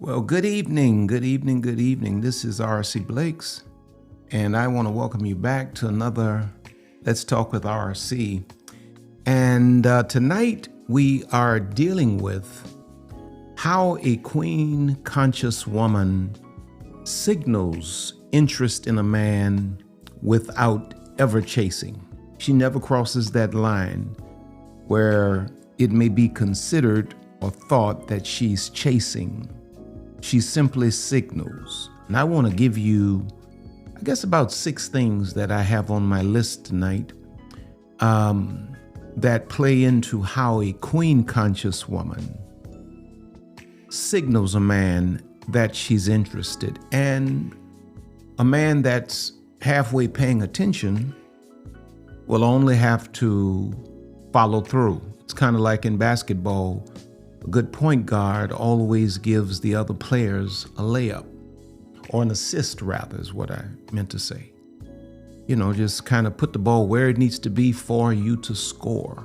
Well, good evening, good evening, good evening. This is RC Blakes, and I want to welcome you back to another Let's Talk with RC. And tonight we are dealing with how a queen conscious woman signals interest in a man without ever chasing. She never crosses that line where it may be considered or thought that she's chasing. She simply signals. And I want to give you, I guess, about 6 things that I have on my list tonight that play into how a queen conscious woman signals a man that she's interested. And a man that's halfway paying attention will only have to follow through. It's kind of like in basketball. A good point guard always gives the other players a layup, or an assist rather is what I meant to say. You know, just kind of put the ball where it needs to be for you to score.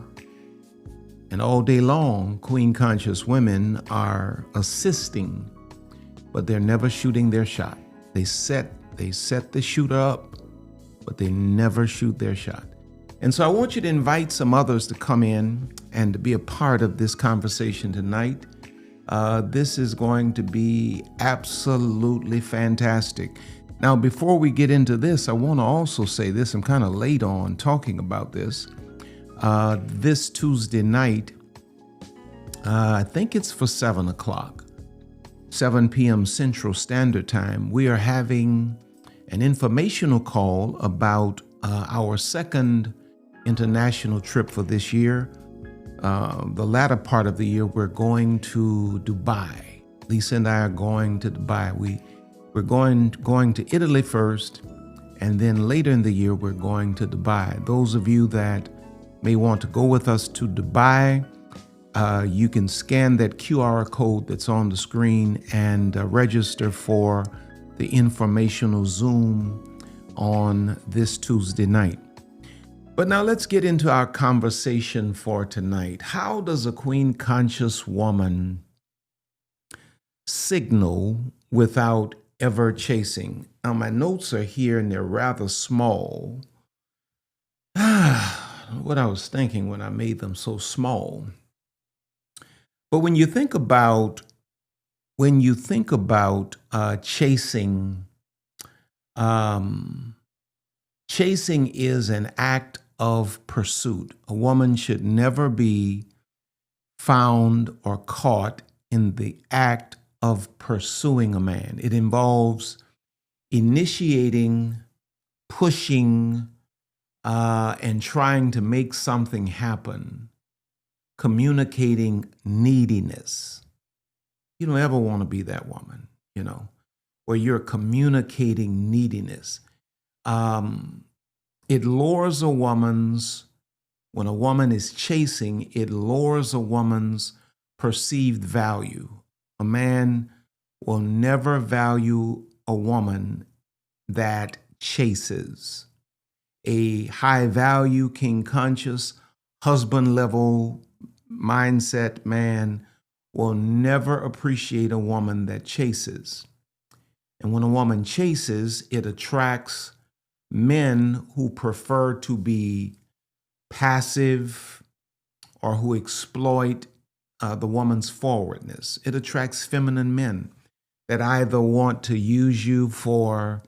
And all day long, queen conscious women are assisting, but they're never shooting their shot. They set the shooter up, but they never shoot their shot. And so I want you to invite some others to come in and to be a part of this conversation tonight. This is going to be absolutely fantastic. Now, before we get into this, I want to also say this. I'm kind of late on talking about this. This Tuesday night, I think it's for 7 o'clock, 7 p.m. Central Standard Time, we are having an informational call about our second international trip for this year. The latter part of the year, we're going to Dubai. Lisa and I are going to Dubai. We're going to Italy first, and then later in the year, we're going to Dubai. Those of you that may want to go with us to Dubai, you can scan that QR code that's on the screen and register for the informational Zoom on this Tuesday night. But now let's get into our conversation for tonight. How does a queen conscious woman signal without ever chasing? Now my notes are here and they're rather small. What I was thinking when I made them so small. But when you think about chasing, chasing is an act of pursuit. A woman should never be found or caught in the act of pursuing a man. It involves initiating, pushing, and trying to make something happen, communicating neediness. You don't ever want to be that woman, where you're communicating neediness. It lures when a woman is chasing, it lures a woman's perceived value. A man will never value a woman that chases. A high value, king conscious, husband level mindset man will never appreciate a woman that chases. And when a woman chases, it attracts men who prefer to be passive or who exploit the woman's forwardness. It attracts feminine men that either want to use you for,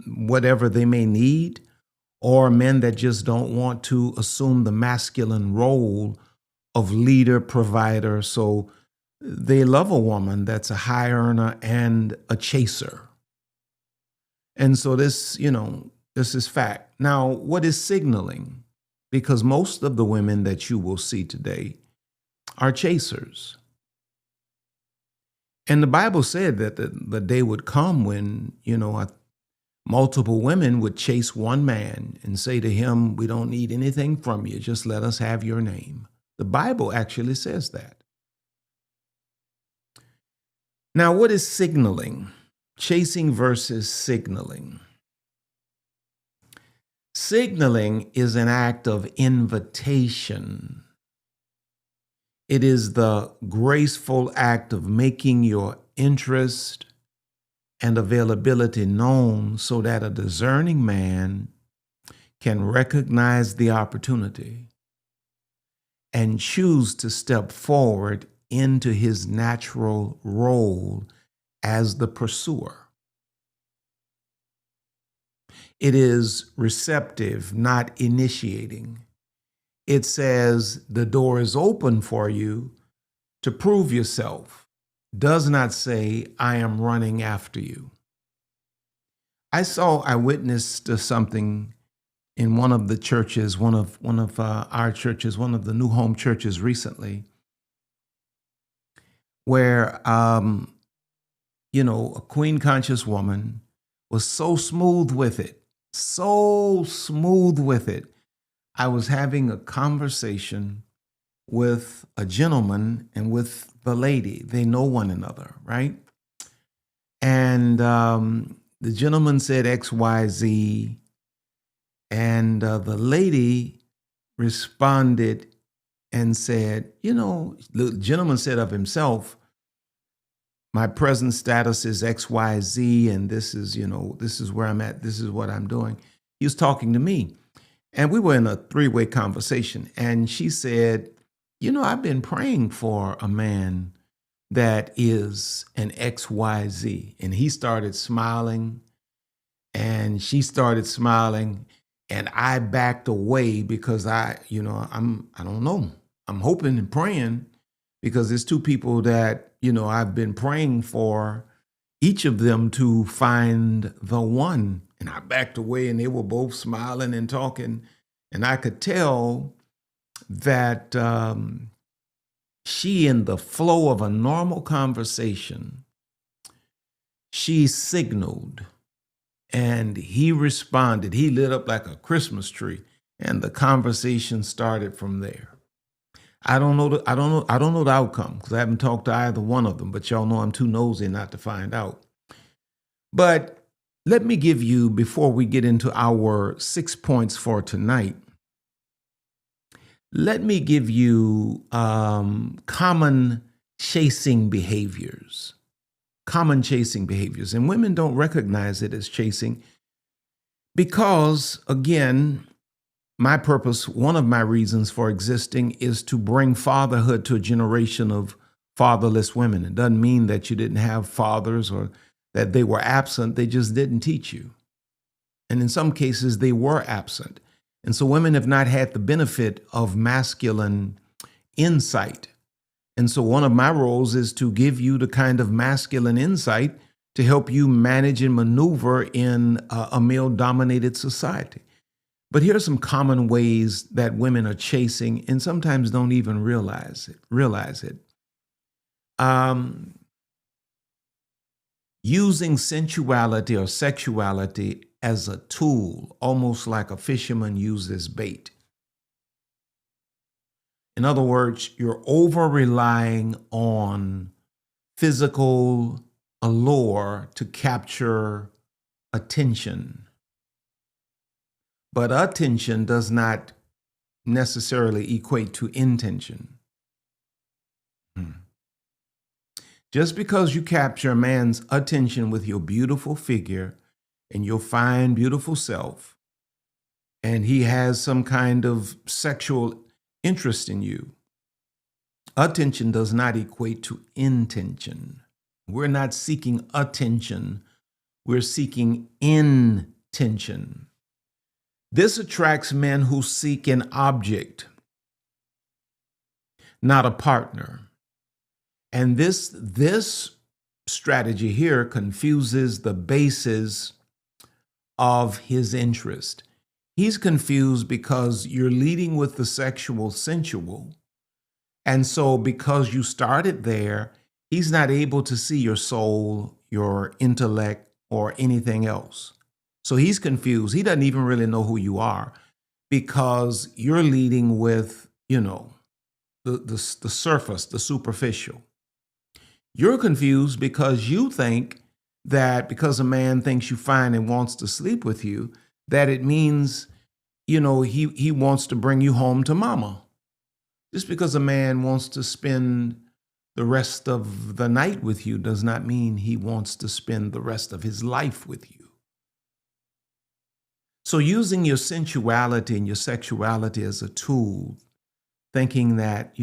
whatever they may need, or men that just don't want to assume the masculine role of leader, provider. So they love a woman that's a high earner and a chaser. And so this is fact. Now, what is signaling? Because most of the women that you will see today are chasers. And the Bible said that the day would come when, multiple women would chase one man and say to him, "We don't need anything from you. Just let us have your name." The Bible actually says that. Now, what is signaling? Chasing versus signaling. Signaling is an act of invitation. It is the graceful act of making your interest and availability known so that a discerning man can recognize the opportunity and choose to step forward into his natural role as the pursuer. It is receptive, not initiating. It says the door is open for you to prove yourself. Does not say, I am running after you. I witnessed something in one of the churches, one of our churches, one of the New Home churches recently, where, a queen conscious woman was so smooth with it, so smooth with it. I was having a conversation with a gentleman and with the lady. They know one another, right? And the gentleman said XYZ, and the lady responded and said, the gentleman said of himself, my present status is XYZ, and this is where I'm at. This is what I'm doing. He was talking to me, and we were in a three-way conversation. And she said, I've been praying for a man that is an XYZ. And he started smiling, and she started smiling, and I backed away because I don't know. I'm hoping and praying because there's two people that, I've been praying for, each of them to find the one. And I backed away, and they were both smiling and talking. And I could tell that she, in the flow of a normal conversation, she signaled, and he responded. He lit up like a Christmas tree, and the conversation started from there. I don't know the outcome because I haven't talked to either one of them, but y'all know I'm too nosy not to find out. But let me give you, before we get into our 6 points for tonight, let me give you common chasing behaviors. Common chasing behaviors. And women don't recognize it as chasing because, again, my purpose, one of my reasons for existing is to bring fatherhood to a generation of fatherless women. It doesn't mean that you didn't have fathers or that they were absent. They just didn't teach you. And in some cases, they were absent. And so women have not had the benefit of masculine insight. And so one of my roles is to give you the kind of masculine insight to help you manage and maneuver in a male-dominated society. But here are some common ways that women are chasing and sometimes don't even realize it. Using sensuality or sexuality as a tool, almost like a fisherman uses bait. In other words, you're over-relying on physical allure to capture attention. But attention does not necessarily equate to intention. Just because you capture a man's attention with your beautiful figure and your fine, beautiful self, and he has some kind of sexual interest in you, attention does not equate to intention. We're not seeking attention. We're seeking intention. This attracts men who seek an object, not a partner. And this strategy here confuses the basis of his interest. He's confused because you're leading with the sexual sensual. And so because you started there, he's not able to see your soul, your intellect, or anything else. So he's confused. He doesn't even really know who you are because you're leading with, the surface, the superficial. You're confused because you think that because a man thinks you fine and wants to sleep with you, that it means, he wants to bring you home to mama. Just because a man wants to spend the rest of the night with you does not mean he wants to spend the rest of his life with you. So using your sensuality and your sexuality as a tool, thinking that,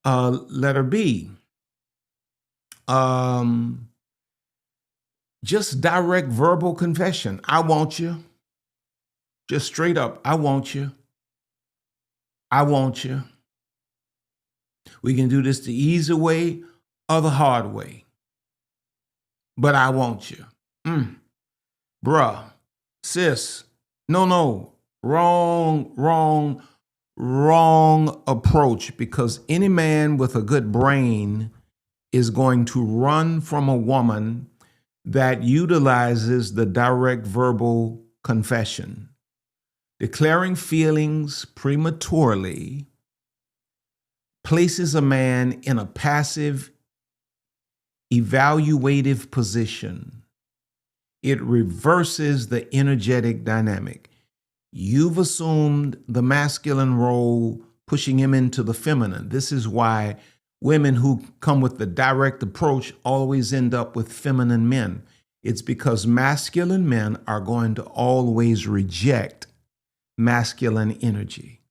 letter B, just direct verbal confession. I want you. Just straight up, I want you. I want you. We can do this the easy way or the hard way. But I want you. Bruh, sis, no. Wrong approach, because any man with a good brain is going to run from a woman that utilizes the direct verbal confession. Declaring feelings prematurely places a man in a passive, evaluative position. It reverses the energetic dynamic. You've assumed the masculine role, pushing him into the feminine. This is why women who come with the direct approach always end up with feminine men. It's because masculine men are going to always reject masculine energy.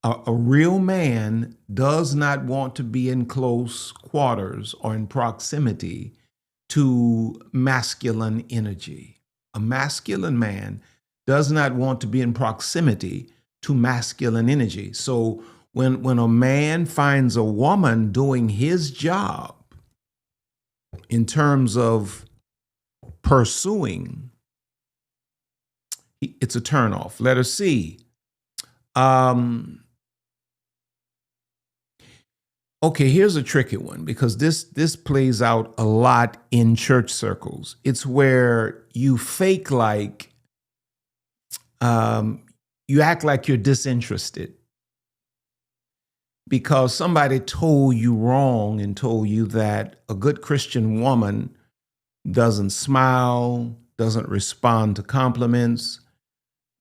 A real man does not want to be in close quarters or in proximity to masculine energy. A masculine man does not want to be in proximity to masculine energy. So when a man finds a woman doing his job in terms of pursuing, it's a turnoff. Letter C. Okay, here's a tricky one, because this plays out a lot in church circles. It's where you fake like, you act like you're disinterested because somebody told you wrong and told you that a good Christian woman doesn't smile, doesn't respond to compliments,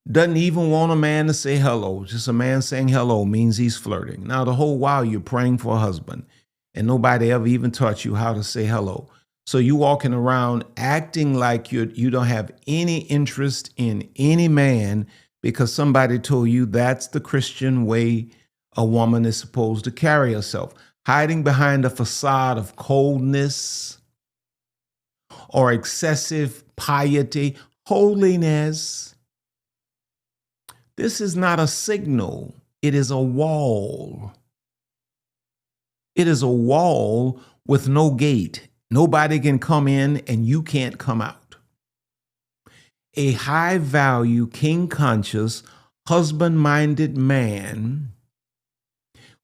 doesn't even want a man to say hello. Just a man saying hello means he's flirting. Now, the whole while you're praying for a husband and nobody ever even taught you how to say hello. So you walking around acting like you don't have any interest in any man because somebody told you that's the Christian way a woman is supposed to carry herself, hiding behind a facade of coldness or excessive piety, holiness. This is not a signal. It is a wall. It is a wall with no gate. Nobody can come in and you can't come out. A high value, king conscious, husband minded man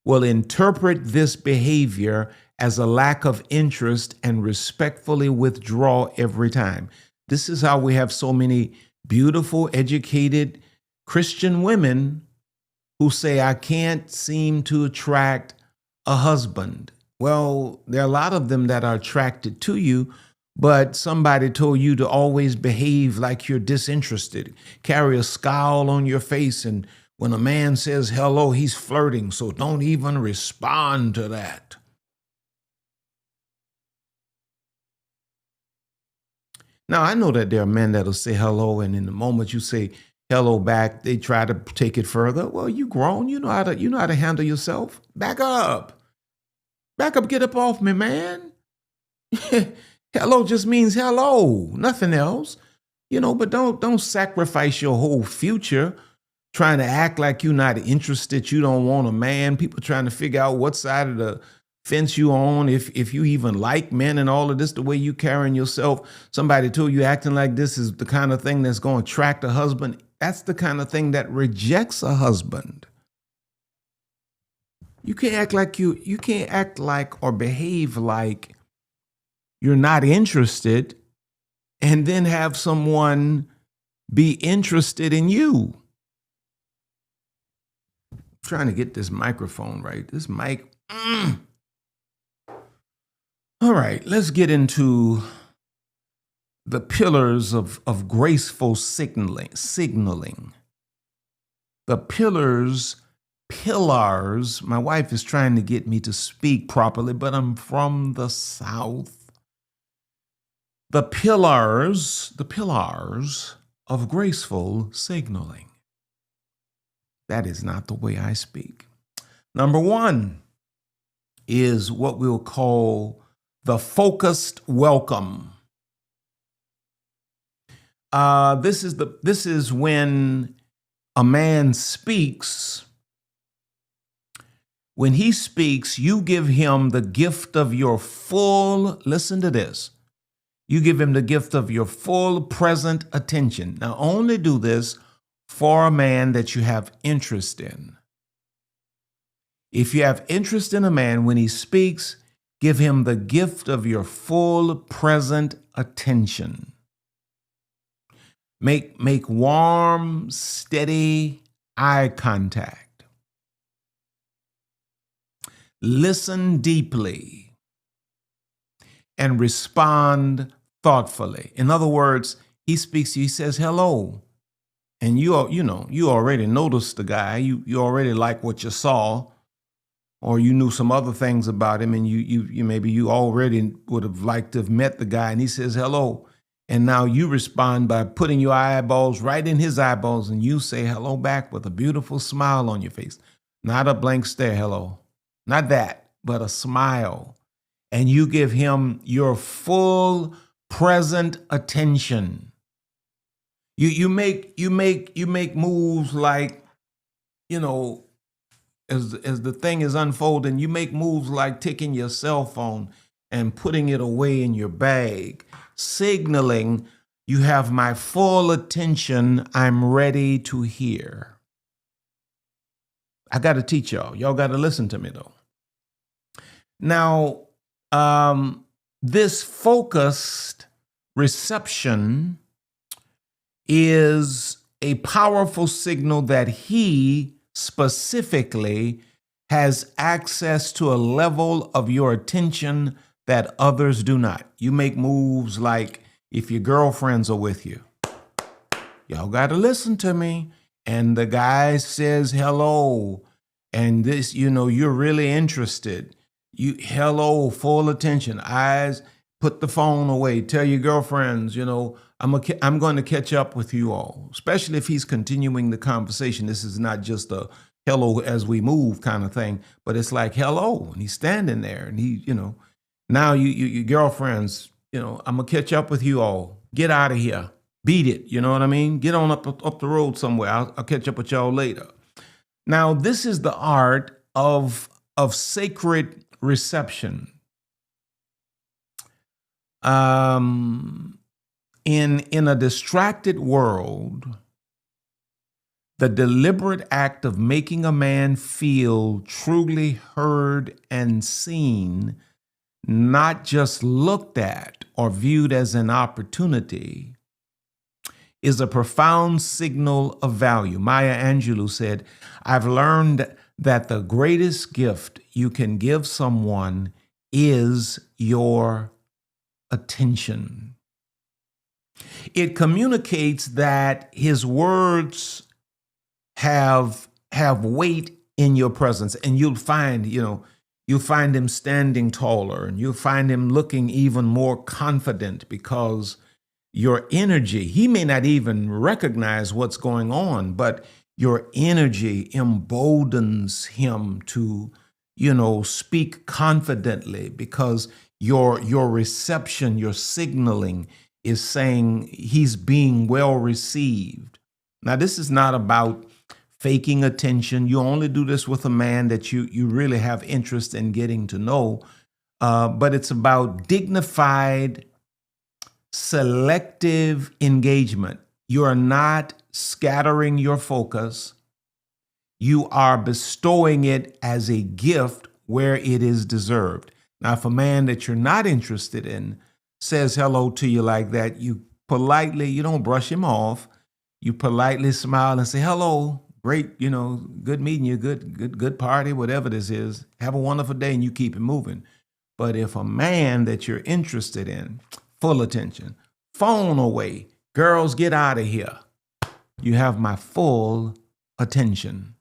will interpret this behavior as a lack of interest and respectfully withdraw every time. This is how we have so many beautiful, educated Christian women who say, I can't seem to attract a husband. Well, there are a lot of them that are attracted to you, but somebody told you to always behave like you're disinterested, carry a scowl on your face, and when a man says hello, he's flirting, so don't even respond to that. Now, I know that there are men that'll say hello, and in the moment you say hello back, they try to take it further. Well, you grown, you know how to handle yourself. Back up, get up off me, man. Hello just means hello, nothing else, but don't sacrifice your whole future trying to act like you're not interested, you don't want a man. People trying to figure out what side of the fence you on, if you even like men and all of this, the way you carrying yourself. Somebody told you acting like this is the kind of thing that's going to attract a husband. That's the kind of thing that rejects a husband. You can't act like or behave like you're not interested and then have someone be interested in you. I'm trying to get this microphone right. This mic. All right, let's get into the pillars of graceful signaling. The pillars, my wife is trying to get me to speak properly, but I'm from the South. The pillars of graceful signaling. That is not the way I speak. Number one is what we'll call the focused welcome. This is when a man speaks. When he speaks, you give him the gift of your full, listen to this, you give him the gift of your full present attention. Now, only do this for a man that you have interest in. If you have interest in a man, when he speaks, give him the gift of your full present attention. Make warm, steady eye contact. Listen deeply and respond thoughtfully. In other words, he speaks, he says hello. And you already noticed the guy. You already like what you saw, or you knew some other things about him, and you already would have liked to have met the guy, and he says hello. And now you respond by putting your eyeballs right in his eyeballs, and you say hello back with a beautiful smile on your face. Not a blank stare, hello. Not that, but a smile. And you give him your full present attention. You make moves like, as the thing is unfolding, you make moves like taking your cell phone and putting it away in your bag, signaling you have my full attention, I'm ready to hear. I got to teach y'all. Y'all got to listen to me, though. Now, this focused reception is a powerful signal that he specifically has access to a level of your attention that others do not. You make moves like if your girlfriends are with you. Y'all got to listen to me. And the guy says hello. And this, you're really interested. Hello, full attention, eyes, put the phone away. Tell your girlfriends, I'm going to catch up with you all, especially if he's continuing the conversation. This is not just a hello as we move kind of thing, but it's like hello. And he's standing there and now your girlfriends, I'm going to catch up with you all. Get out of here. Beat it. You know what I mean? Get on up the road somewhere. I'll catch up with y'all later. Now, this is the art of sacred reception. In a distracted world, the deliberate act of making a man feel truly heard and seen, not just looked at or viewed as an opportunity, is a profound signal of value. Maya Angelou said, I've learned that the greatest gift you can give someone is your attention. It communicates that his words have weight in your presence, and you'll find him standing taller, and you'll find him looking even more confident because your energy, he may not even recognize what's going on, but your energy emboldens him to, speak confidently because your reception, your signaling is saying he's being well received. Now, this is not about faking attention. You only do this with a man that you really have interest in getting to know, but it's about dignified, selective engagement. You are not scattering your focus. You are bestowing it as a gift where it is deserved. Now, if a man that you're not interested in says hello to you like that, you don't brush him off. You politely smile and say, hello, great, good meeting you, good party, whatever this is. Have a wonderful day, and you keep it moving. But if a man that you're interested in, full attention, phone away, girls, get out of here. You have my full attention.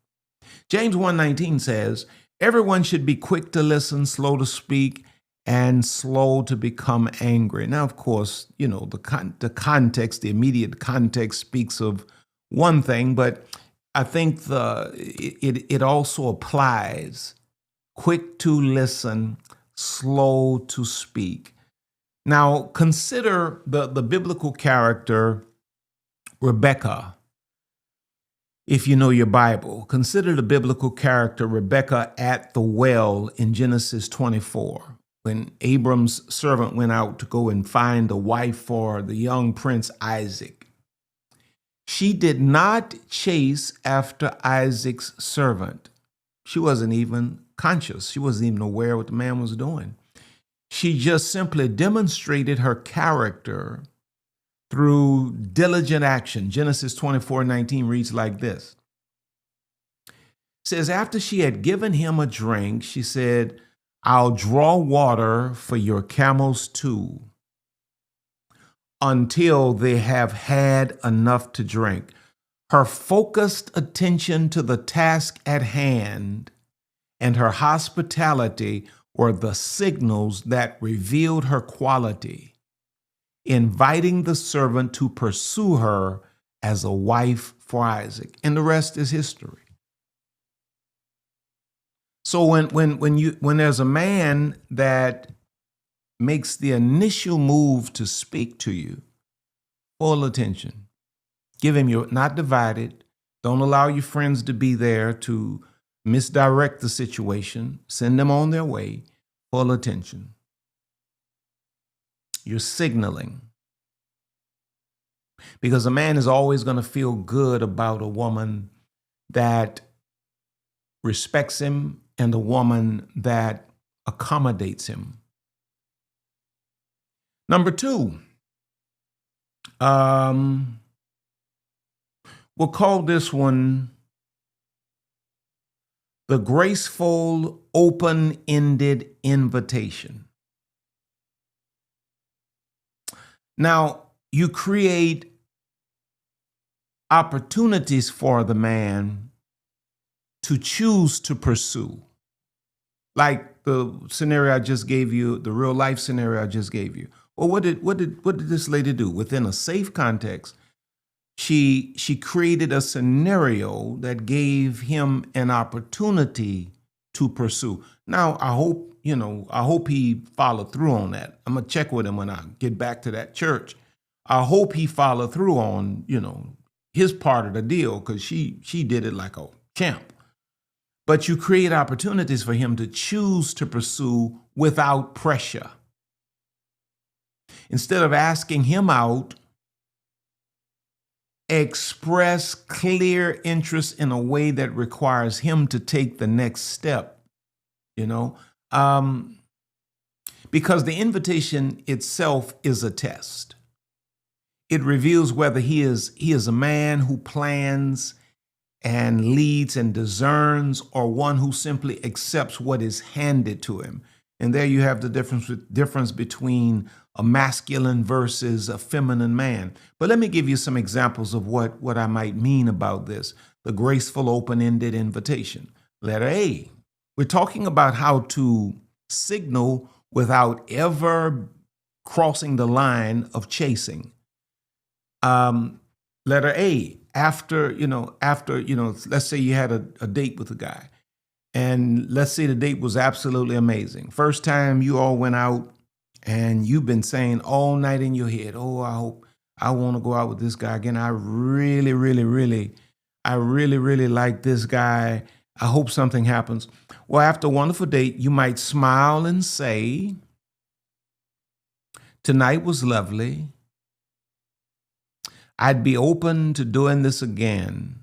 James 1:19 says, everyone should be quick to listen, slow to speak, and slow to become angry. Now, of course, the context, the immediate context speaks of one thing, but I think it also applies. Quick to listen, slow to speak. Now, consider the biblical character Rebecca. If you know your Bible, consider the biblical character Rebecca at the well in Genesis 24. When Abram's servant went out to go and find a wife for the young prince Isaac. She did not chase after Isaac's servant. She wasn't even conscious. She wasn't even aware what the man was doing. She just simply demonstrated her character through diligent action. Genesis 24:19 reads like this. It says, after she had given him a drink, she said, I'll draw water for your camels too, until they have had enough to drink. Her focused attention to the task at hand and her hospitality were the signals that revealed her quality, inviting the servant to pursue her as a wife for Isaac. And the rest is history. So when there's a man that makes the initial move to speak to you, full attention. Give him your, not divided. Don't allow your friends to be there to misdirect the situation. Send them on their way. Full attention. You're signaling. Because a man is always going to feel good about a woman that respects him and a woman that accommodates him. Number two, we'll call this one the graceful, open-ended invitation. Now, you create opportunities for the man to choose to pursue. Like the scenario I just gave you, the real life scenario I just gave you. Well, what did this lady do? Within a safe context, she created a scenario that gave him an opportunity to pursue. Now, I hope he followed through on that. I'm gonna check with him when I get back to that church. I hope he followed through on, his part of the deal, because she did it like a champ. But you create opportunities for him to choose to pursue without pressure. Instead of asking him out, express clear interest in a way that requires him to take the next step, because the invitation itself is a test. It reveals whether he is a man who plans and leads and discerns, or one who simply accepts what is handed to him. And there you have the difference between a masculine versus a feminine man. But let me give you some examples of what I might mean about this. The graceful, open-ended invitation. Letter A, we're talking about how to signal without ever crossing the line of chasing. Letter A, after, let's say you had a date with a guy, and let's say the date was absolutely amazing. First time you all went out, and you've been saying all night in your head, oh, I hope I want to go out with this guy again. I really, really, really like this guy. I hope something happens. Well, after a wonderful date, you might smile and say, tonight was lovely. I'd be open to doing this again.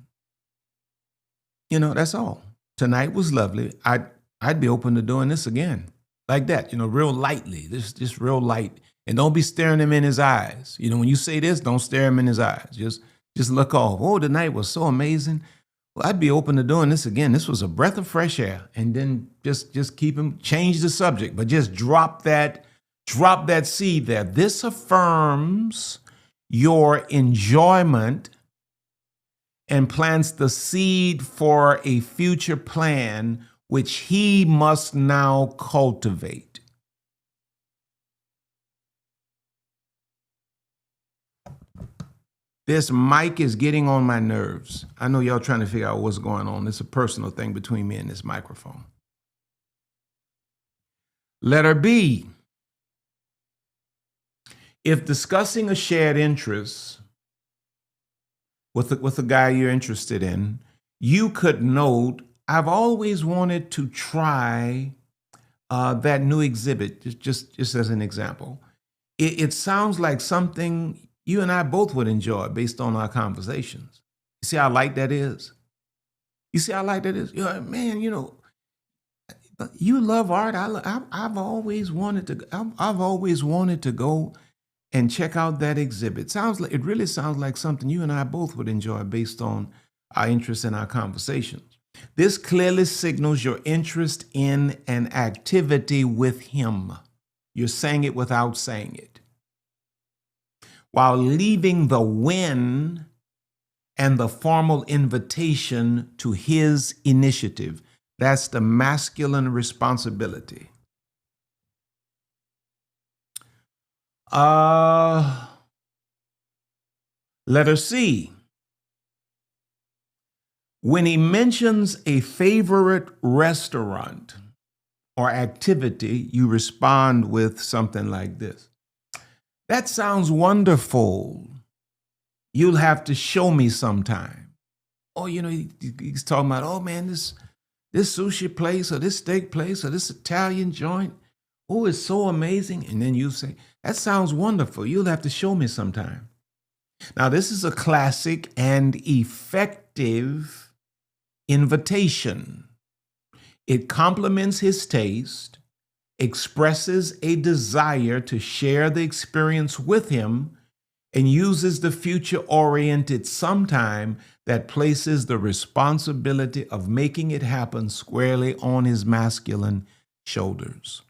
That's all. Tonight was lovely. I'd be open to doing this again. Like that, real lightly, just real light. And don't be staring him in his eyes. When you say this, don't stare him in his eyes. Just look off. Oh, the night was so amazing. Well, I'd be open to doing this again. This was a breath of fresh air. And then just keep him, change the subject, but just drop that seed there. This affirms your enjoyment and plants the seed for a future plan which he must now cultivate. This mic is getting on my nerves. I know y'all trying to figure out what's going on. It's a personal thing between me and this microphone. Letter B. If discussing a shared interest with the guy you're interested in, you could note, I've always wanted to try that new exhibit, just as an example. It sounds like something you and I both would enjoy based on our conversations. You see how light that is? You see how light that is? Man, you love art. I've always wanted to go and check out that exhibit. It really sounds like something you and I both would enjoy based on our interest in our conversations. This clearly signals your interest in an activity with him. You're saying it without saying it, while leaving the when and the formal invitation to his initiative. That's the masculine responsibility. Letter C. When he mentions a favorite restaurant or activity, you respond with something like this. That sounds wonderful. You'll have to show me sometime. Or, he's talking about, oh man, this sushi place or this steak place or this Italian joint, oh, it's so amazing. And then you say, that sounds wonderful. You'll have to show me sometime. Now, this is a classic and effective invitation. It complements his taste, expresses a desire to share the experience with him, and uses the future-oriented sometime that places the responsibility of making it happen squarely on his masculine shoulders.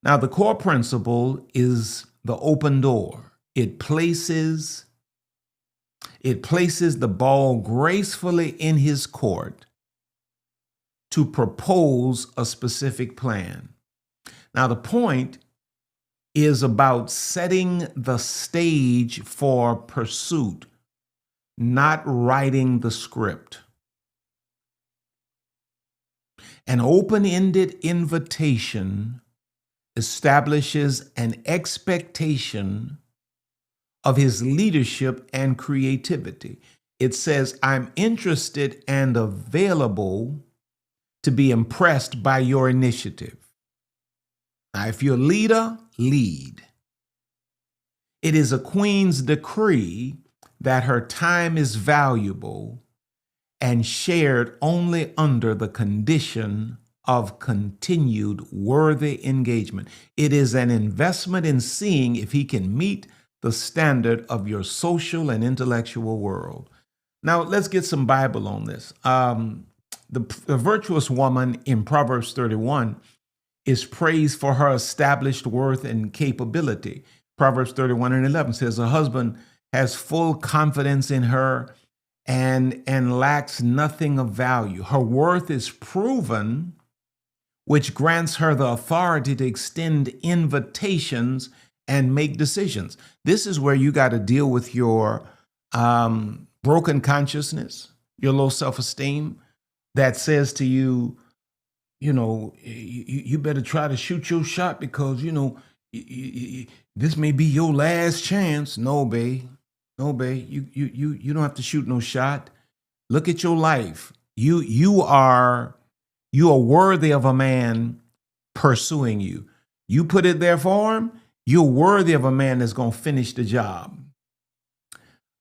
Now, the core principle is the open door. It places the ball gracefully in his court to propose a specific plan. Now, the point is about setting the stage for pursuit, not writing the script. An open-ended invitation establishes an expectation of his leadership and creativity. It says, I'm interested and available to be impressed by your initiative. Now, if you're a leader, lead. It is a queen's decree that her time is valuable and shared only under the condition of continued worthy engagement. It is an investment in seeing if he can meet the standard of your social and intellectual world. Now, let's get some Bible on this. The virtuous woman in Proverbs 31 is praised for her established worth and capability. Proverbs 31:11 says, a husband has full confidence in her and lacks nothing of value. Her worth is proven, which grants her the authority to extend invitations and make decisions. This is where you got to deal with your broken consciousness, your low self-esteem that says to you, you better try to shoot your shot because, this may be your last chance. No, babe. No, babe. You don't have to shoot no shot. Look at your life. You are worthy of a man pursuing you. You put it there for him. You're worthy of a man that's going to finish the job.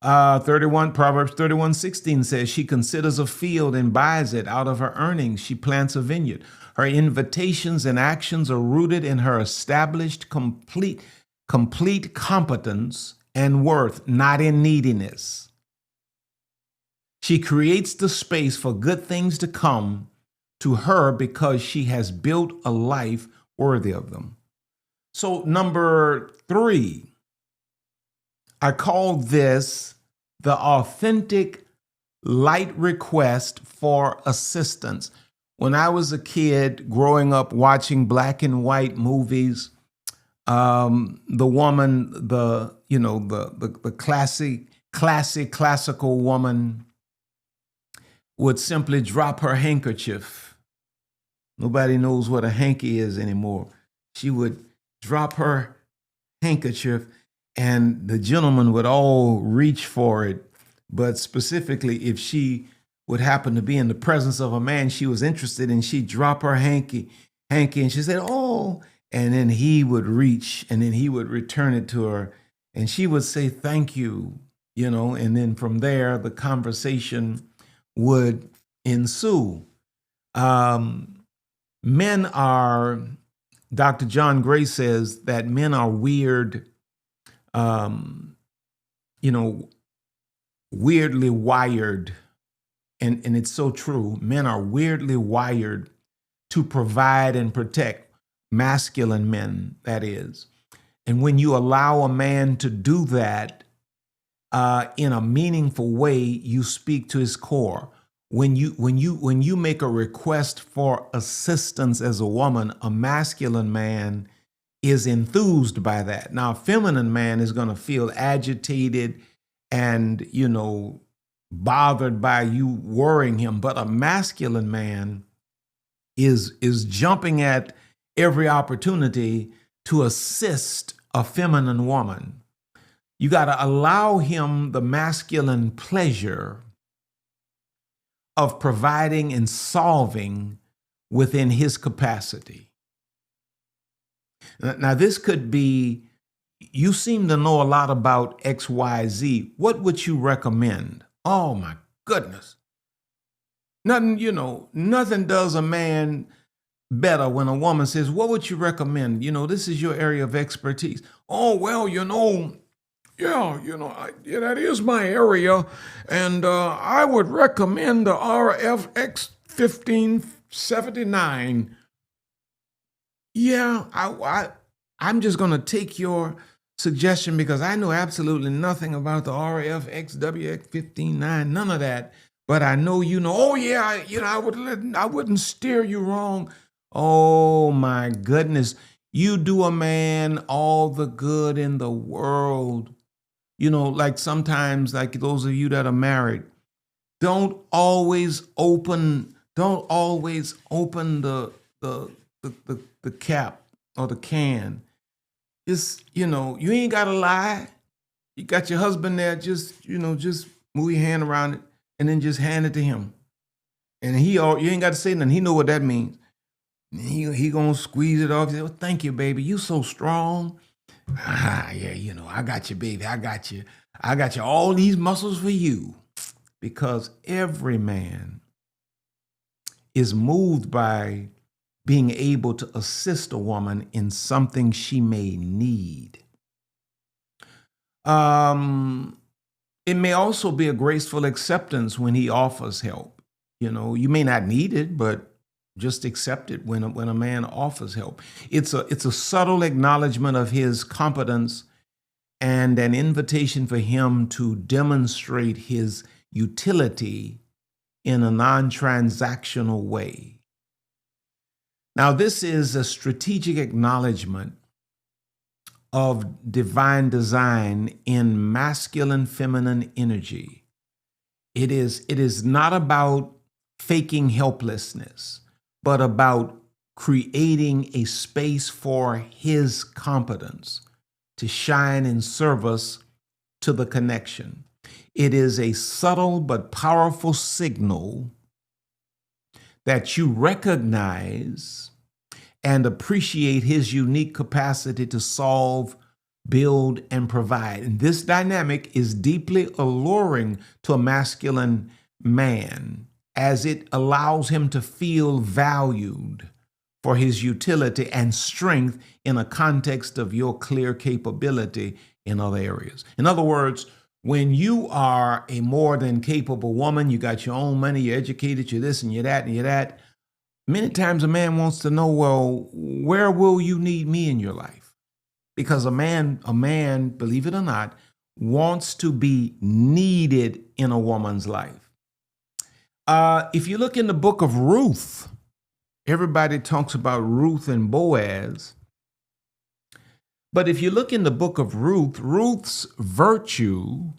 Proverbs 31:16 says, she considers a field and buys it. Out of her earnings, she plants a vineyard. Her invitations and actions are rooted in her established complete competence and worth, not in neediness. She creates the space for good things to come to her because she has built a life worthy of them. So number 3, I call this the authentic, light request for assistance. When I was a kid growing up watching black and white movies, the woman, the classical woman would simply drop her handkerchief. Nobody knows what a hanky is anymore. She would drop her handkerchief and the gentleman would all reach for it. But specifically, if she would happen to be in the presence of a man she was interested in, she'd drop her hanky, and she said, "Oh," and then he would reach and then he would return it to her and she would say, "Thank you," and then from there, the conversation would ensue. Men are, Dr. John Gray says that men are weird, weirdly wired. And it's so true. Men are weirdly wired to provide and protect, masculine men, that is. And when you allow a man to do that in a meaningful way, you speak to his core. When you make a request for assistance as a woman, a masculine man is enthused by that. Now, a feminine man is going to feel agitated and, bothered by you worrying him. But a masculine man is jumping at every opportunity to assist a feminine woman. You got to allow him the masculine pleasure of providing and solving within his capacity. Now, this could be, you seem to know a lot about XYZ. What would you recommend? Oh my goodness. Nothing does a man better when a woman says, "What would you recommend? This is your area of expertise." "Oh, well, that is my area, and I would recommend the RFX 1579. Yeah, I'm just going to take your suggestion because I know absolutely nothing about the RFXWX 159, none of that. But I know Oh yeah, I wouldn't steer you wrong." Oh my goodness, you do a man all the good in the world. Like sometimes, like those of you that are married, don't always open the cap or the can. Just, you ain't got to lie. You got your husband there, just move your hand around it and then just hand it to him. And you ain't got to say nothing. He know what that means. And he gonna squeeze it off. He say, "Well, thank you, baby. You so strong." Yeah, I got you, baby. I got you. All these muscles for you. Because every man is moved by being able to assist a woman in something she may need. It may also be a graceful acceptance when he offers help. You may not need it, but just accept it when a man offers help. It's a subtle acknowledgement of his competence and an invitation for him to demonstrate his utility in a non-transactional way. Now, this is a strategic acknowledgement of divine design in masculine feminine energy. It is not about faking helplessness, but about creating a space for his competence to shine in service to the connection. It is a subtle but powerful signal that you recognize and appreciate his unique capacity to solve, build, and provide. And this dynamic is deeply alluring to a masculine man, as it allows him to feel valued for his utility and strength in a context of your clear capability in other areas. In other words, when you are a more than capable woman, you got your own money, you're educated, you're this and you're that and you're that, many times a man wants to know, well, where will you need me in your life? Because a man, believe it or not, wants to be needed in a woman's life. If you look in the book of Ruth, everybody talks about Ruth and Boaz. But if you look in the book of Ruth, Ruth's virtue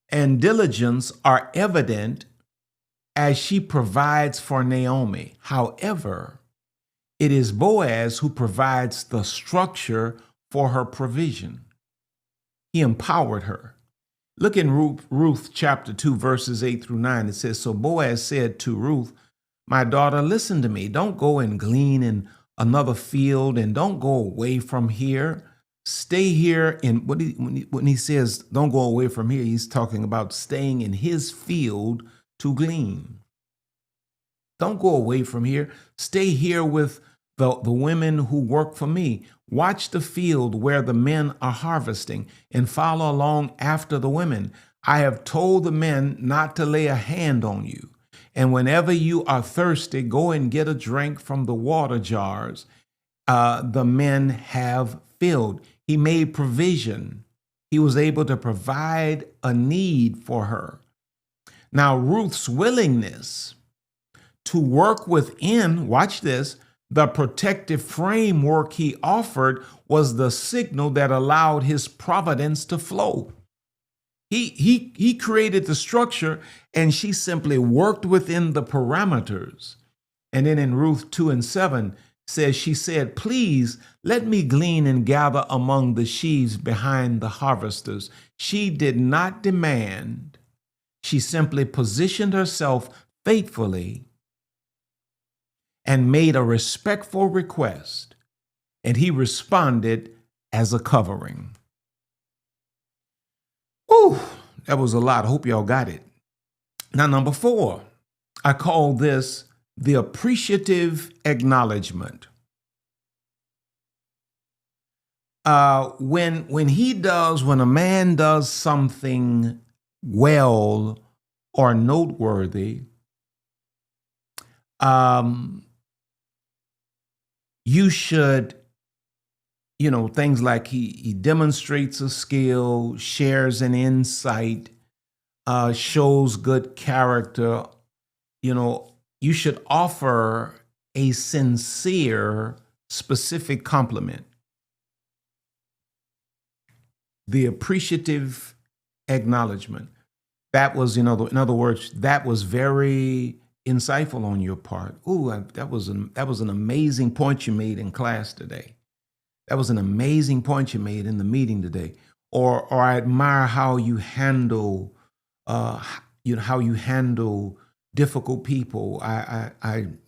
and diligence are evident as she provides for Naomi. However, it is Boaz who provides the structure for her provision. He empowered her. Look in Ruth chapter 2, verses 8 through 9. It says, "So Boaz said to Ruth, 'My daughter, listen to me. Don't go and glean in another field, and don't go away from here. Stay here.'" And when he says, "Don't go away from here," he's talking about staying in his field to glean. Don't go away from here. Stay here with the women who work for me. Watch the field where the men are harvesting and follow along after the women. I have told the men not to lay a hand on you. And whenever you are thirsty, go and get a drink from the water jars the men have filled." He made provision. He was able to provide a need for her. Now, Ruth's willingness to work within, watch this, the protective framework he offered was the signal that allowed his providence to flow. He created the structure, and she simply worked within the parameters. And then in Ruth 2 and 7 says, she said, "Please let me glean and gather among the sheaves behind the harvesters." She did not demand. She simply positioned herself faithfully and made a respectful request, and he responded as a covering. Whew, that was a lot. I hope y'all got it. Now, number 4, I call this the appreciative acknowledgement. When a man does something well or noteworthy, you should, things like he demonstrates a skill, shares an insight, shows good character. You should offer a sincere, specific compliment. The appreciative acknowledgement. That was, in other words, that was very insightful on your part. Ooh, that was an amazing point you made in class today. That was an amazing point you made in the meeting today. Or I admire how you handle, difficult people. I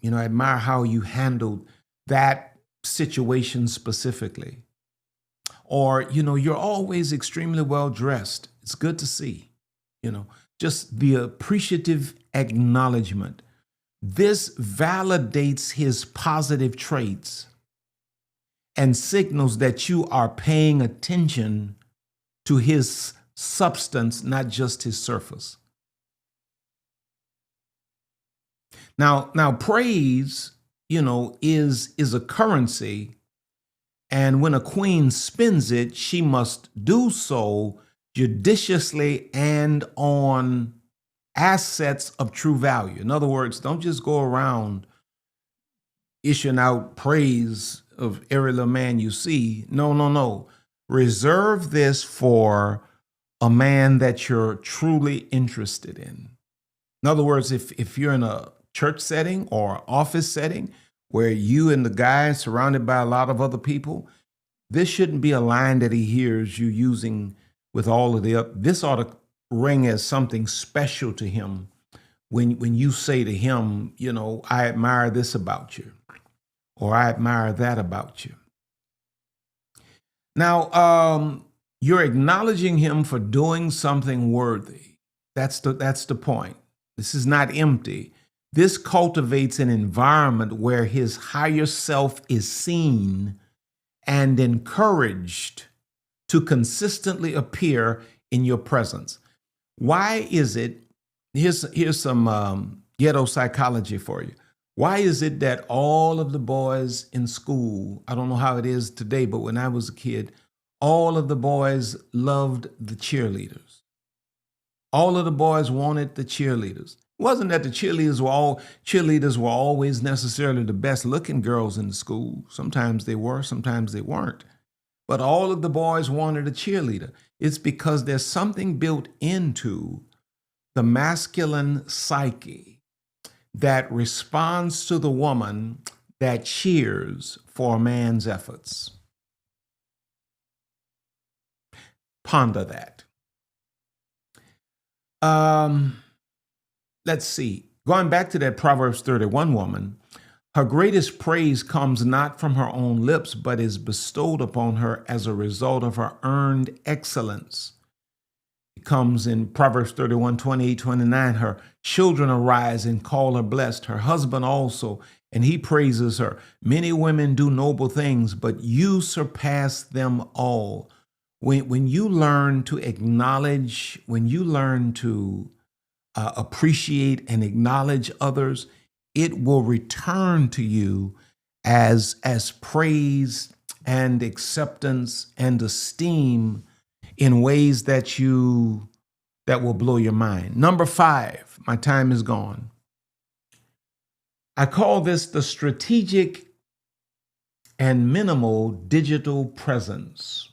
admire how you handled that situation specifically. Or, you're always extremely well dressed. It's good to see, just the appreciative acknowledgement. This validates his positive traits and signals that you are paying attention to his substance, not just his surface. Now praise, is a currency, and when a queen spends it, she must do so judiciously and on assets of true value. In other words, don't just go around issuing out praise of every little man you see. No. Reserve this for a man that you're truly interested in. In other words, if you're in a church setting or office setting where you and the guy surrounded by a lot of other people, this shouldn't be a line that he hears you using with all of this ought to ring as something special to him when you say to him, I admire this about you, or I admire that about you. Now, you're acknowledging him for doing something worthy. That's the point. This is not empty. This cultivates an environment where his higher self is seen and encouraged to consistently appear in your presence. Why is it, here's some ghetto psychology for you. Why is it that all of the boys in school, I don't know how it is today, but when I was a kid, all of the boys loved the cheerleaders. All of the boys wanted the cheerleaders. It wasn't that the cheerleaders were always necessarily the best looking girls in the school. Sometimes they were, sometimes they weren't. But all of the boys wanted a cheerleader. It's because there's something built into the masculine psyche that responds to the woman that cheers for a man's efforts. Ponder that. Let's see. Going back to that Proverbs 31 woman, her greatest praise comes not from her own lips, but is bestowed upon her as a result of her earned excellence. It comes in Proverbs 31, 28, 29. Her children arise and call her blessed, her husband also, and he praises her. Many women do noble things, but you surpass them all. When you learn to acknowledge, when you learn to appreciate and acknowledge others, it will return to you as praise and acceptance and esteem in ways that will blow your mind. Number 5, my time is gone. I call this the strategic and minimal digital presence.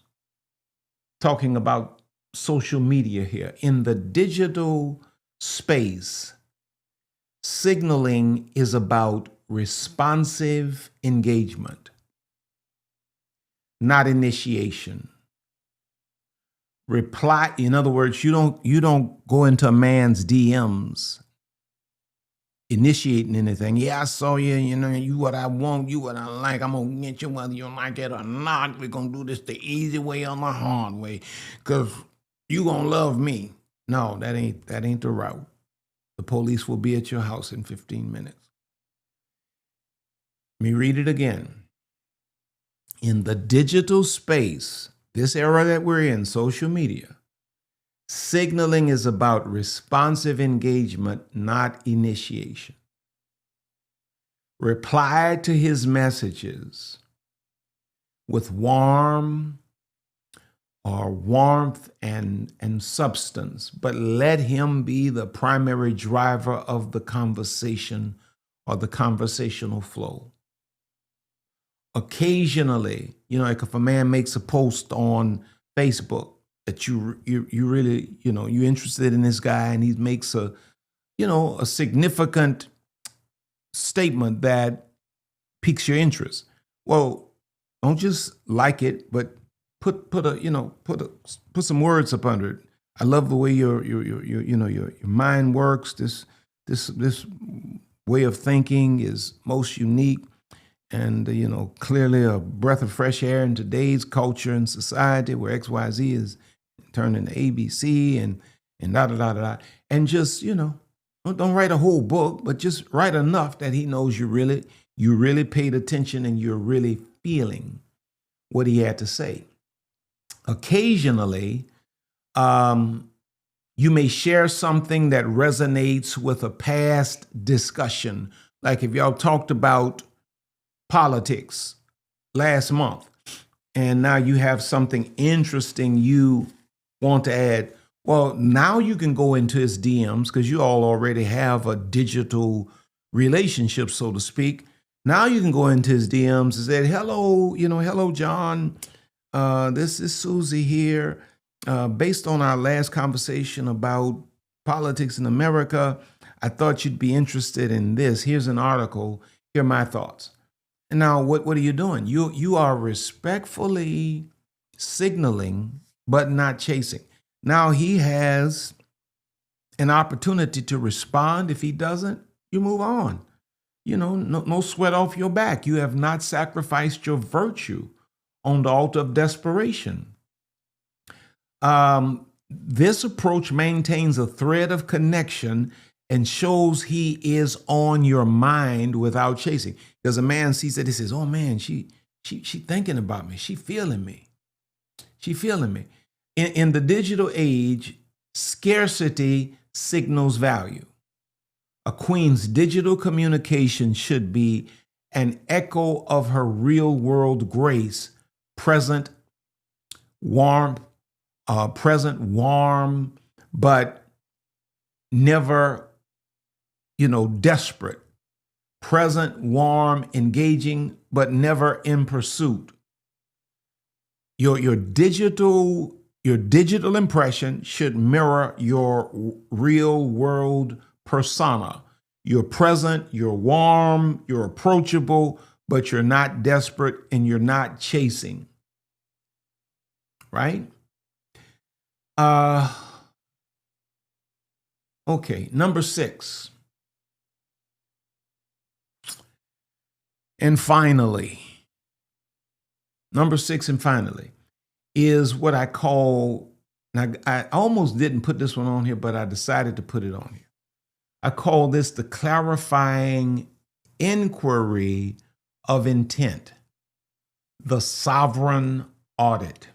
Talking about social media here. In the digital space, signaling is about responsive engagement, not initiation. Reply, in other words, you don't go into a man's DMs initiating anything. Yeah, I saw you, you what I want, you what I like. I'm gonna get you whether you like it or not. We're gonna do this the easy way or the hard way, because you gonna love me. No, that ain't the route. The police will be at your house in 15 minutes. Let me read it again. In the digital space, this era that we're in, social media, signaling is about responsive engagement, not initiation. Reply to his messages with warmth and substance, but let him be the primary driver of the conversation or the conversational flow. Occasionally, like if a man makes a post on Facebook that you really, you're interested in this guy, and he makes a significant statement that piques your interest. Well, don't just like it, but put some words up under it. I love the way your mind works. This way of thinking is most unique, and clearly a breath of fresh air in today's culture and society where XYZ is turned into ABC and da da da da. And just don't write a whole book, but just write enough that he knows you really paid attention and you're really feeling what he had to say. Occasionally, you may share something that resonates with a past discussion. Like if y'all talked about politics last month, and now you have something interesting you want to add. Well, now you can go into his DMs because you all already have a digital relationship, so to speak. Now you can go into his DMs and say, hello, John. This is Susie here. Based on our last conversation about politics in America, I thought you'd be interested in this. Here's an article. Here are my thoughts. And now what are you doing? You are respectfully signaling, but not chasing. Now he has an opportunity to respond. If he doesn't, you move on. No sweat off your back. You have not sacrificed your virtue on the altar of desperation. This approach maintains a thread of connection and shows he is on your mind without chasing. Because a man sees that, he says, oh man, she thinking about me. She feeling me. She feeling me. In the digital age, scarcity signals value. A queen's digital communication should be an echo of her real world grace, present warm, present, warm, but never, desperate. Present, warm, engaging, but never in pursuit. Your digital impression should mirror your real world persona. You're present, you're warm, you're approachable, but you're not desperate and you're not chasing. Right? Okay, number 6. And finally, number 6 and finally is what I call, now I almost didn't put this one on here, but I decided to put it on here. I call this the clarifying inquiry of intent, the sovereign audit.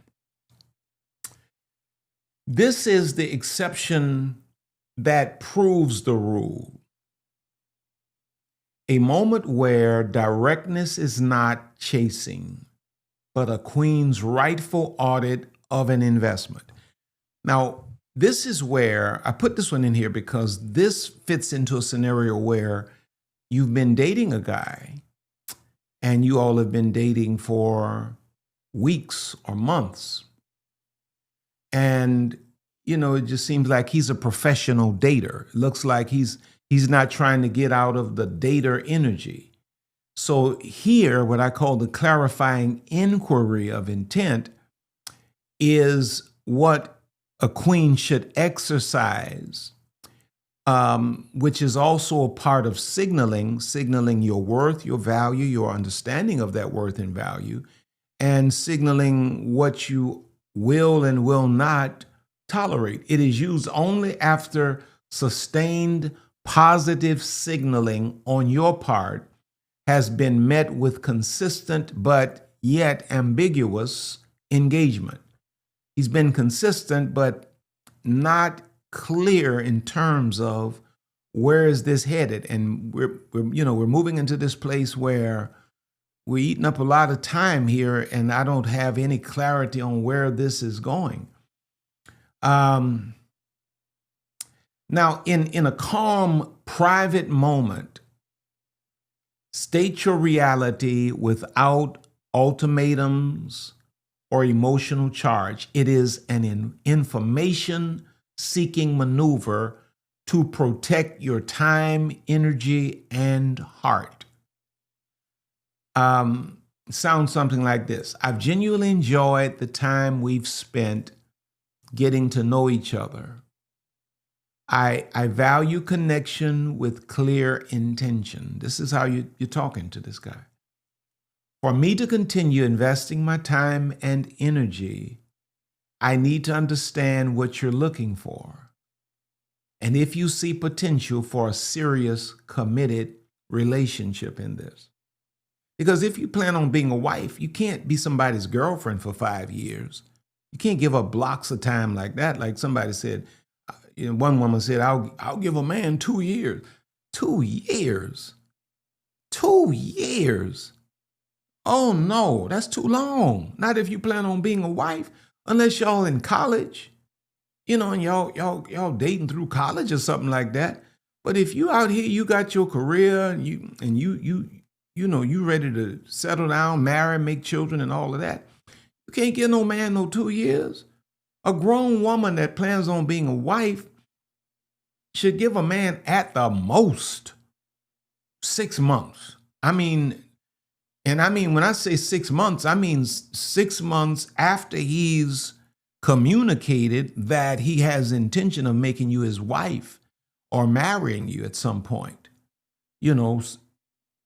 This is the exception that proves the rule. A moment where directness is not chasing, but a queen's rightful audit of an investment. Now, this is where I put this one in here because this fits into a scenario where you've been dating a guy and you all have been dating for weeks or months. And, it just seems like he's a professional dater. It looks like he's not trying to get out of the dater energy. So here, what I call the clarifying inquiry of intent is what a queen should exercise, which is also a part of signaling your worth, your value, your understanding of that worth and value, and signaling what you will and will not tolerate. It is used only after sustained positive signaling on your part has been met with consistent but yet ambiguous engagement. He's been consistent but not clear in terms of where is this headed, and we're moving into this place where we're eating up a lot of time here, and I don't have any clarity on where this is going. Now, in a calm, private moment, state your reality without ultimatums or emotional charge. It is an information-seeking maneuver to protect your time, energy, and heart. Sounds something like this. I've genuinely enjoyed the time we've spent getting to know each other. I value connection with clear intention. This is how you're talking to this guy. For me to continue investing my time and energy, I need to understand what you're looking for, and if you see potential for a serious, committed relationship in this. Because if you plan on being a wife, you can't be somebody's girlfriend for 5 years. You can't give up blocks of time like that. Like somebody said, one woman said, I'll give a man 2 years. 2 years? 2 years? Oh no, that's too long. Not if you plan on being a wife, unless y'all in college, and y'all dating through college or something like that. But if you out here, you got your career and you ready to settle down, marry, make children and all of that, you can't give no man no 2 years. A grown woman that plans on being a wife should give a man at the most 6 months. When I say 6 months, I mean 6 months after he's communicated that he has intention of making you his wife or marrying you at some point.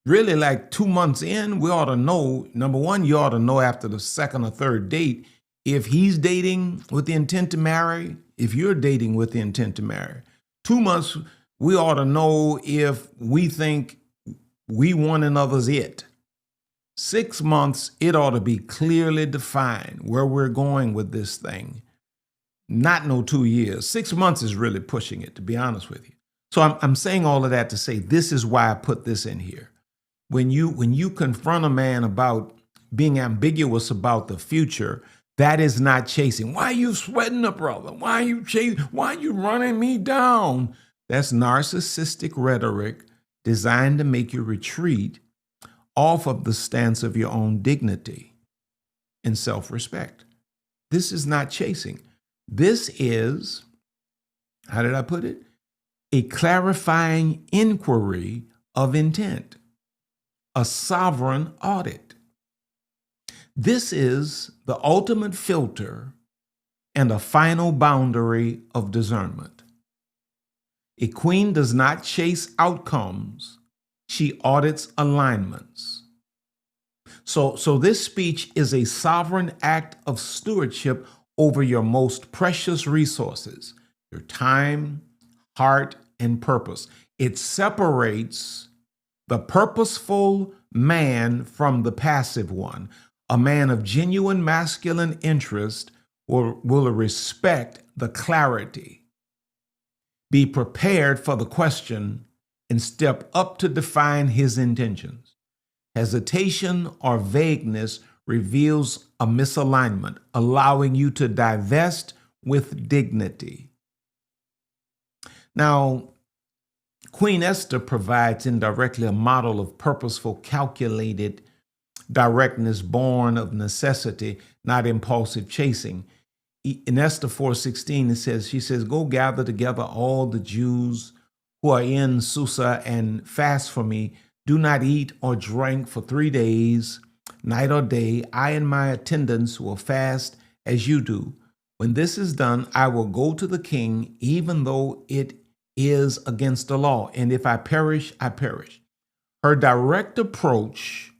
Really like 2 months in, we ought to know, number one, you ought to know after the second or third date, if he's dating with the intent to marry, if you're dating with the intent to marry. 2 months, we ought to know if we think we one another's it. 6 months, it ought to be clearly defined where we're going with this thing. Not no 2 years. 6 months is really pushing it, to be honest with you. So I'm saying all of that to say this is why I put this in here. When you confront a man about being ambiguous about the future, That is not chasing. Why are you sweating the brother? Why are you chasing? Why are you running me down? That's narcissistic rhetoric designed to make you retreat off of the stance of your own dignity and self-respect. This is not chasing. This is, how did I put it? A clarifying inquiry of intent, a sovereign audit. This is the ultimate filter and a final boundary of discernment. A queen does not chase outcomes. She audits alignments. So this speech is a sovereign act of stewardship over your most precious resources, your time, heart, and purpose. It separates the purposeful man from the passive one. A man of genuine masculine interest will respect the clarity, be prepared for the question, and step up to define his intentions. Hesitation or vagueness reveals a misalignment, allowing you to divest with dignity. Now, Queen Esther provides indirectly a model of purposeful, calculated directness born of necessity, not impulsive chasing. In Esther 4:16, she says, go gather together all the Jews who are in Susa and fast for me. Do not eat or drink for 3 days, night or day. I and my attendants will fast as you do. When this is done, I will go to the king, even though it is against the law. And if I perish, I perish. Her direct approach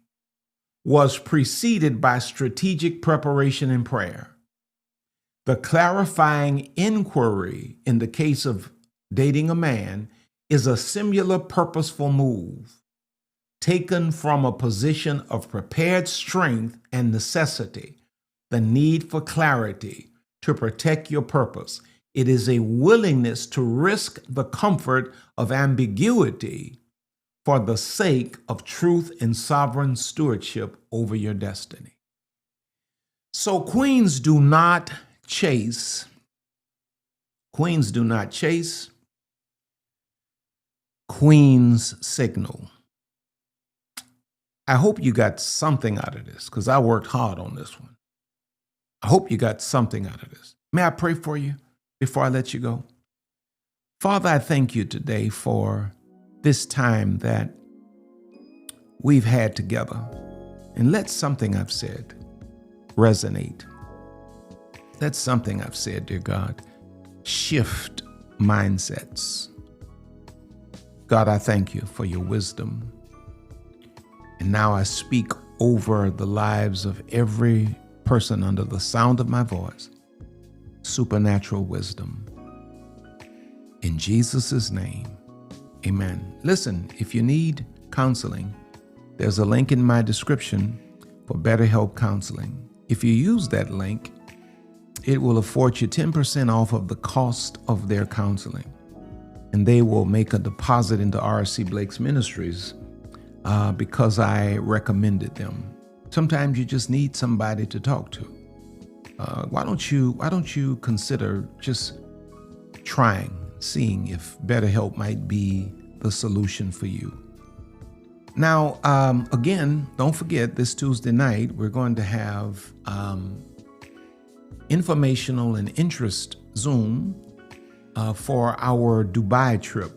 was preceded by strategic preparation and prayer. The clarifying inquiry in the case of dating a man is a similar purposeful move taken from a position of prepared strength and necessity, the need for clarity to protect your purpose. It is a willingness to risk the comfort of ambiguity for the sake of truth and sovereign stewardship over your destiny. So queens do not chase. Queens do not chase. Queens signal. I hope you got something out of this because I worked hard on this one. I hope you got something out of this. May I pray for you before I let you go? Father, I thank you today for this time that we've had together. And let something I've said resonate. Let something I've said, dear God, shift mindsets. God, I thank you for your wisdom. And now I speak over the lives of every person under the sound of my voice. Supernatural wisdom. In Jesus' name, amen. Listen, if you need counseling, there's a link in my description for BetterHelp Counseling. If you use that link, it will afford you 10% off of the cost of their counseling. And they will make a deposit into RC Blake's Ministries because I recommended them. Sometimes you just need somebody to talk to. Why don't you consider just trying, seeing if BetterHelp might be the solution for you. Now, again, don't forget this Tuesday night, we're going to have informational and interest Zoom for our Dubai trip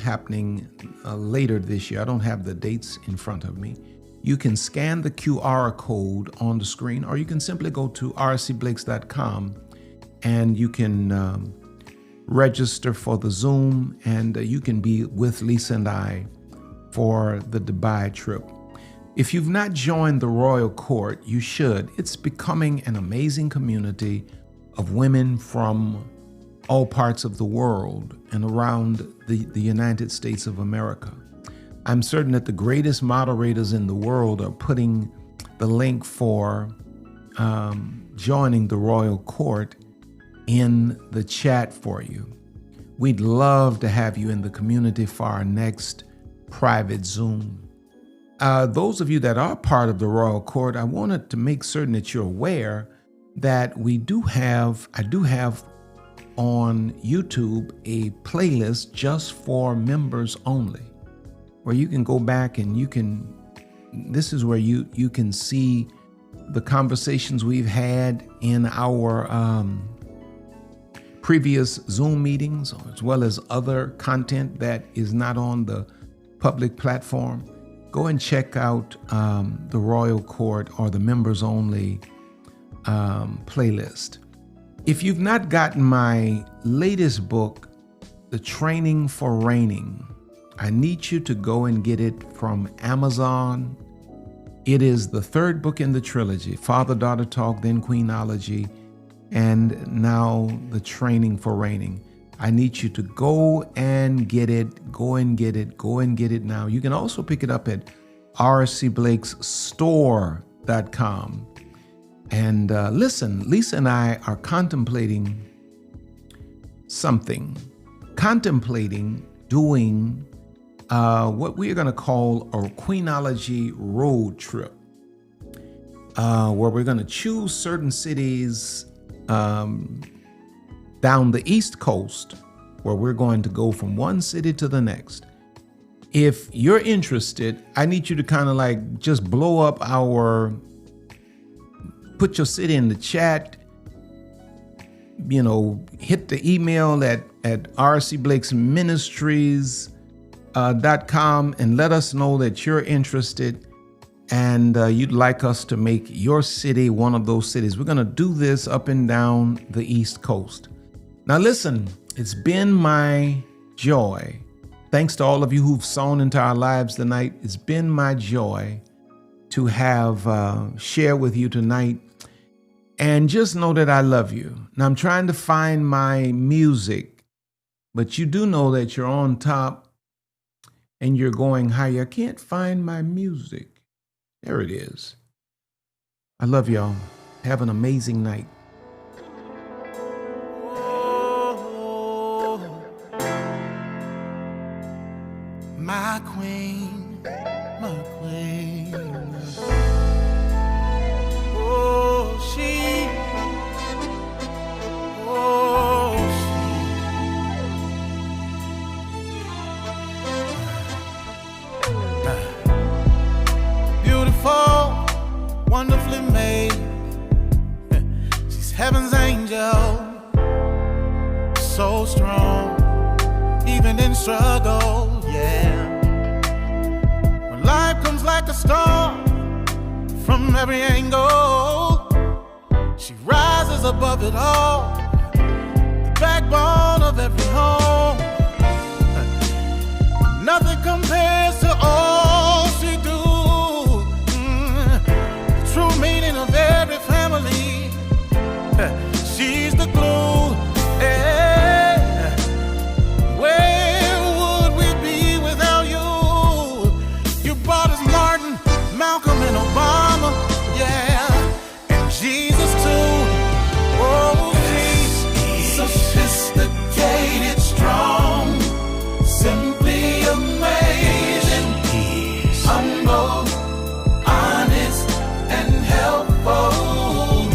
happening later this year. I don't have the dates in front of me. You can scan the QR code on the screen, or you can simply go to rcblakes.com and you can register for the Zoom, and you can be with Lisa and I for the Dubai trip. If you've not joined the Royal Court, you should. It's becoming an amazing community of women from all parts of the world and around the United States of America. I'm certain that the greatest moderators in the world are putting the link for joining the Royal Court in the chat for you. We'd love to have you in the community for our next private Zoom. Those of you that are part of the Royal Court, I wanted to make certain that you're aware that I do have on YouTube a playlist just for members only, where you can go back and this is where you can see the conversations we've had in our previous Zoom meetings, as well as other content that is not on the public platform. Go and check out the Royal Court or the members only playlist. If you've not gotten my latest book, The Training for Reigning, I need you to go and get it from Amazon. It is the third book in the trilogy, Father-Daughter Talk, then Queenology, and now The Training for Reigning. I need you to go and get it, go and get it now. You can also pick it up at RCBLAKESStore.com. And listen, Lisa and I are contemplating doing what we are going to call a queenology road trip, where we're going to choose certain cities down the East Coast, where we're going to go from one city to the next. If you're interested, I need you to kind of like just blow up put your city in the chat, hit the email at RCBLAKESMINISTRIES.com and let us know that you're interested and you'd like us to make your city one of those cities. We're going to do this up and down the East Coast. Now listen, it's been my joy. Thanks to all of you who've sown into our lives tonight. It's been my joy to have share with you tonight. And just know that I love you. Now I'm trying to find my music, but you do know that you're on top and you're going higher. I can't find my music. There it is. I love y'all. Have an amazing night. My queen, my queen. Oh, she. Beautiful, wonderfully made. She's heaven's angel. So strong, even in struggle, yeah. When life comes like a storm from every angle, she rises above it all, the backbone of every home. Nothing compares to all she do. The true meaning of every family. She's the glue. Where would we be without you? You brought us Martin, Malcolm, and Obama, yeah, and Jesus too. Oh, she's sophisticated, strong, simply amazing, humble, honest, and helpful,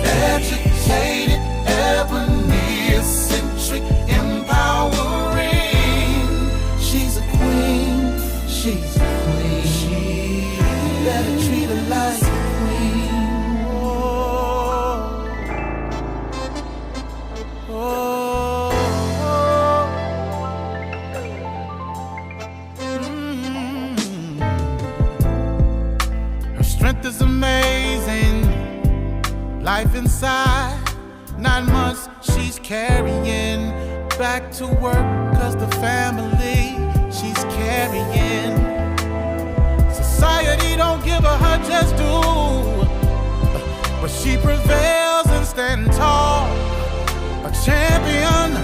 educated, ebony, eccentric, empowering. She's a queen, she's a queen. You better treat her like a queen. Her strength is amazing. Life inside, 9 months she's carrying. Back to work, cause the family she's carrying. Society don't give her just due, but she prevails and stands tall. A champion,